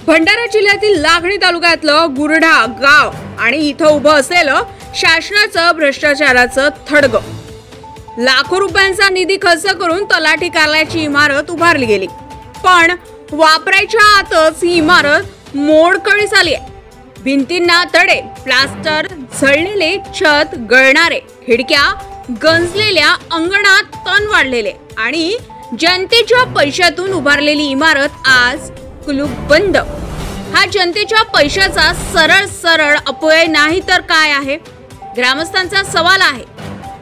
भंडारा जिल्ह्यातील लाखणी तालुक्यातलं गुरढा गाव आणि इथं उभं असलेलं शासनाचं भ्रष्टाचाराचं थडगं। लाखो रुपयांचा निधी खर्च करून तलाठी कार्यालयाची इमारत उभारली गेली, पण वापरायच्या आतच ही इमारत मोडकळीस आली आहे। भिंतींना तडे, प्लास्टर झळलेले, छत गळणारे, खिडक्या गंजलेल्या, अंगणात तण वाढलेले आणि जनतेच्या पैशातून उभारलेली इमारत आज कुलूप बंद। हा जनतेच्या पैशाचा सरळ अपव्यय नाही तर काय आहे? ग्रामस्थांचा सवाल आहे।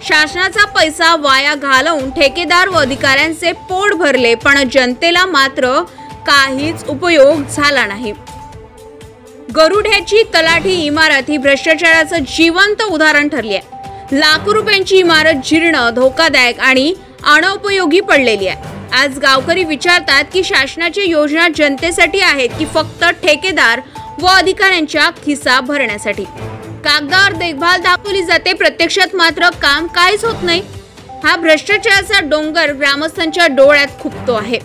शासनाचा पैसा वाया घालवून ठेकेदार व अधिकाऱ्यांचे पोट भरले, पण जनतेला मात्र काहीच उपयोग झाला नाही। गरुड्याची तलाठी इमारत ही भ्रष्टाचाराचं जिवंत उदाहरण ठरली आहे। लाखो रुपयांची इमारत जीर्ण, धोकादायक आणि अनुपयोगी पडलेली आहे। आज गावकरी विचारतात की शासनाची योजना जनतेसाठी आहेत की फक्त ठेकेदार व अधिकाऱ्यांच्या खिसा भरण्यासाठी? कागदावर देखभाल दाखवली जाते, प्रत्यक्षात मात्र काम काहीच होत नाही। हा भ्रष्टाचाराचा डोंगर ग्रामस्थांच्या डोळ्यात खुपतो आहे।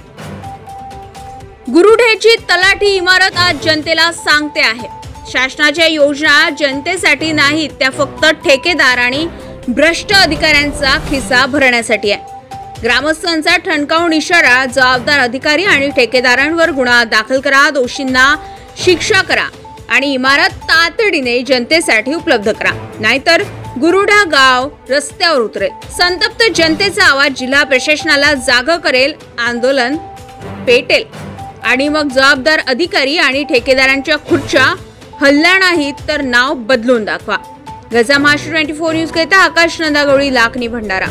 गुरुढ्याची तलाठी इमारत आज जनतेला सांगते आहे, शासनाच्या योजना जनतेसाठी नाहीत, त्या फक्त ठेकेदार आणि भ्रष्ट अधिकाऱ्यांचा खिसा भरण्यासाठी आहे। ग्रामस्थांचा ठणकावून इशारा, जबाबदार अधिकारी आणि ठेकेदारांवर गुन्हा दाखल करा, दोषींना शिक्षा करा आणि इमारत तातडीने जनतेसाठी उपलब्ध करा, नाहीतर गुरुढा गाव रस्त्यावर उतरेल। संतप्त जनतेचा आवाज जिल्हा प्रशासनाला जागा करेल, आंदोलन पेटेल आणि मग जबाबदार अधिकारी आणि ठेकेदारांच्या खुर्च्या हलल्या नाहीत तर नाव बदलून दाखवा। गजा महाराष्ट्र 24 न्यूज करिता आकाश नंदागवळी, लाखनी, भंडारा।